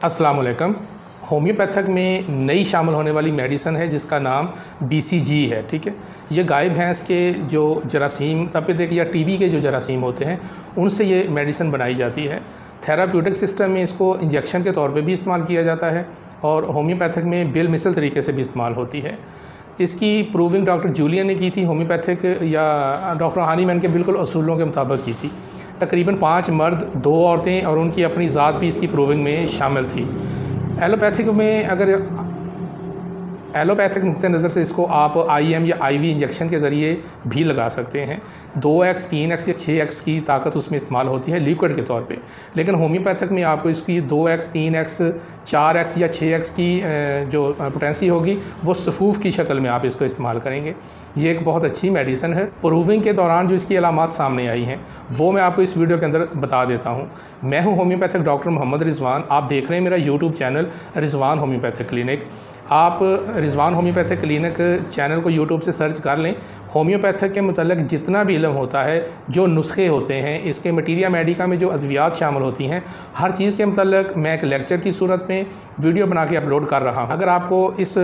अस्सलाम वालेकुम। होम्योपैथिक में नई शामिल होने वाली मेडिसन है जिसका नाम BCG है। ठीक है, ये गाय भैंस के जो जरासीम तपेदिक या TB के जो जरासीम होते हैं उनसे ये मेडिसन बनाई जाती है। थेराप्यूटिक सिस्टम में इसको इंजेक्शन के तौर पे भी इस्तेमाल किया जाता है और होम्योपैथिक में बिल मिसल तरीके से भी इस्तेमाल होती है। इसकी प्रूविंग डॉक्टर जूलियन ने की थी, होम्योपैथिक या डॉक्टर हानीमैन के बिल्कुल असूलों के मुताबिक की थी। तकरीबन 5 मर्द 2 औरतें और उनकी अपनी ज़ात भी इसकी प्रूविंग में शामिल थी। एलोपैथिक नुक्ते नज़र से इसको आप IM या IV इंजेक्शन के ज़रिए भी लगा सकते हैं। 2x 3x या 6x की ताकत उसमें इस्तेमाल होती है लिक्विड के तौर पे, लेकिन होम्योपैथिक में आपको इसकी 2x 3x 4x या 6x की जो पोटेंसी होगी वो सफूफ की शक्ल में आप इसको इस्तेमाल करेंगे। ये एक बहुत अच्छी मेडिसन है। प्रूविंग के दौरान जो इसकी अलामात सामने आई हैं वो मैं आपको इस वीडियो के अंदर बता देता हूँ। मैं हूँ होम्योपैथिक डॉक्टर मोहम्मद रिजवान। आप देख रहे हैं मेरा YouTube channel Rizwan homeopathic clinic. आप रिजवान होम्योपैथिक क्लिनिक चैनल को यूट्यूब से सर्च कर लें। होम्योपैथिक के मतलब जितना भी इल्म होता है, जो नुस्खे होते हैं, इसके मटीरिया मेडिका में जो अद्वियात शामिल होती हैं, हर चीज़ के मतलब मैं एक लेक्चर की सूरत में वीडियो बना के अपलोड कर रहा हूँ। अगर आपको इस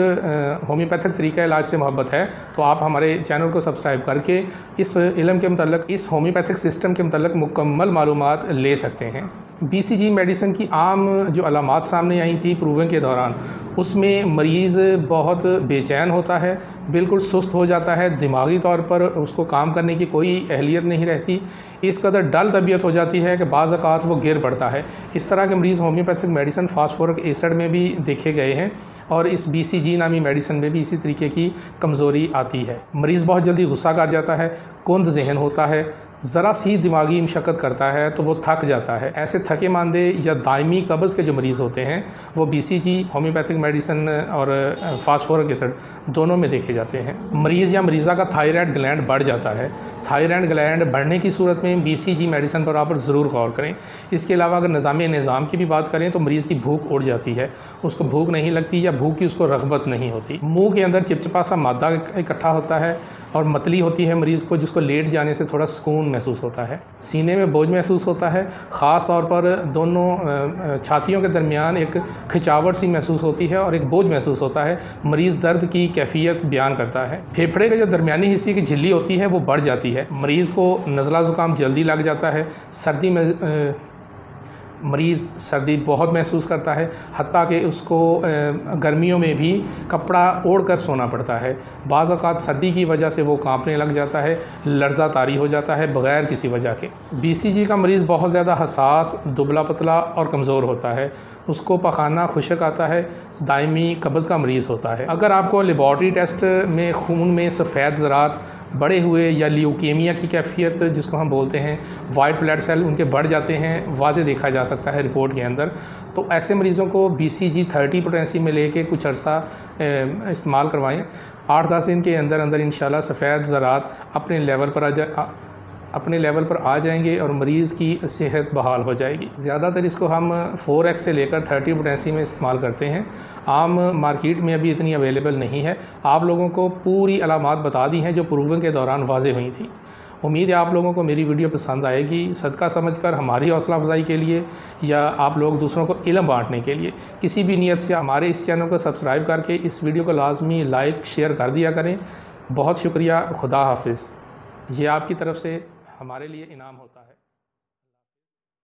होम्योपैथिक तरीका इलाज से मोहब्बत है तो आप हमारे चैनल को सब्सक्राइब करके इस इल्म के मतलब इस होम्योपैथिक सिस्टम के मतलब मुकम्मल मालूमात ले सकते हैं। BCG मेडिसिन की आम जो अलामात सामने आई थी प्रूविंग के दौरान, उसमें मरीज़ बहुत बेचैन होता है, बिल्कुल सुस्त हो जाता है, दिमागी तौर पर उसको काम करने की कोई अहलियत नहीं रहती, इस कदर डल तबीयत हो जाती है कि बाज़ औक़ात वो गिर पड़ता है। इस तरह के मरीज़ होम्योपैथिक मेडिसिन फास्फोरिक एसिड में भी देखे गए हैं और इस BCG नामी मेडिसिन में भी इसी तरीके की कमज़ोरी आती है। मरीज़ बहुत जल्दी गुस्सा कर जाता है, कुंद जहन होता है, ज़रा सी दिमागी मशक्क़त करता है तो वो थक जाता है। ऐसे थके मांदे या दायमी कब्ज़ के जो मरीज़ होते हैं वो BCG होम्योपैथिक मेडिसिन और फास्फोरिक एसिड दोनों में देखे जाते हैं। मरीज़ या मरीज़ा का थायराइड ग्लैंड बढ़ जाता है। थायराइड ग्लैंड बढ़ने की सूरत में BCG मेडिसिन पर आप ज़रूर गौर करें। इसके अलावा अगर निज़ाम की भी बात करें तो मरीज़ की भूख उड़ जाती है, उसको भूख नहीं लगती या भूख की उसको रग़बत नहीं होती। मुँह के अंदर चिपचिपा सा मादा इकट्ठा होता है और मतली होती है मरीज़ को, जिसको लेट जाने से थोड़ा सुकून महसूस होता है। सीने में बोझ महसूस होता है, ख़ास तौर पर दोनों छातियों के दरमियान एक खिंचावट सी महसूस होती है और एक बोझ महसूस होता है। मरीज़ दर्द की कैफियत बयान करता है। फेफड़े के जो दरमियानी हिस्से की झिल्ली होती है वो बढ़ जाती है। मरीज़ को नज़ला ज़ुकाम जल्दी लग जाता है। सर्दी में मरीज़ सर्दी बहुत महसूस करता है, हत्ता कि उसको गर्मियों में भी कपड़ा ओढ़ कर सोना पड़ता है। बाज़ औक़ात सर्दी की वजह से वो कांपने लग जाता है, लर्ज़ा तारी हो जाता है बग़ैर किसी वजह के। BCG का मरीज़ बहुत ज़्यादा हसास, दुबला पतला और कमज़ोर होता है, उसको पखाना खुशक आता है, दायमी कब्ज़ का मरीज़ होता है। अगर आपको लेबॉर्ट्री टेस्ट में खून में सफ़ेद ज़रात बढ़े हुए या ल्यूकेमिया की कैफियत जिसको हम बोलते हैं, वाइट ब्लड सेल उनके बढ़ जाते हैं, वाज़े देखा जा सकता है रिपोर्ट के अंदर, तो ऐसे मरीज़ों को BCG 30 पोटेंसी में लेके कुछ अर्सा इस्तेमाल करवाएं। 8-10 दिन के अंदर इंशाल्लाह सफ़ेद ज़रात अपने लेवल पर आ जाएंगे और मरीज़ की सेहत बहाल हो जाएगी। ज़्यादातर इसको हम 4x से लेकर 30 पोटेंसी में इस्तेमाल करते हैं। आम मार्केट में अभी इतनी अवेलेबल नहीं है। आप लोगों को पूरी अलामात बता दी हैं जो प्रूविंग के दौरान वाज़े हुई थी। उम्मीद है आप लोगों को मेरी वीडियो पसंद आएगी। सदका समझकर हमारी हौसला अफजाई के लिए या आप लोग दूसरों को इल्म बांटने के लिए किसी भी नीयत से हमारे इस चैनल को सब्सक्राइब करके इस वीडियो को लाजमी लाइक शेयर कर दिया करें। बहुत शुक्रिया। खुदा हाफिज़। ये आपकी तरफ से हमारे लिए इनाम होता है।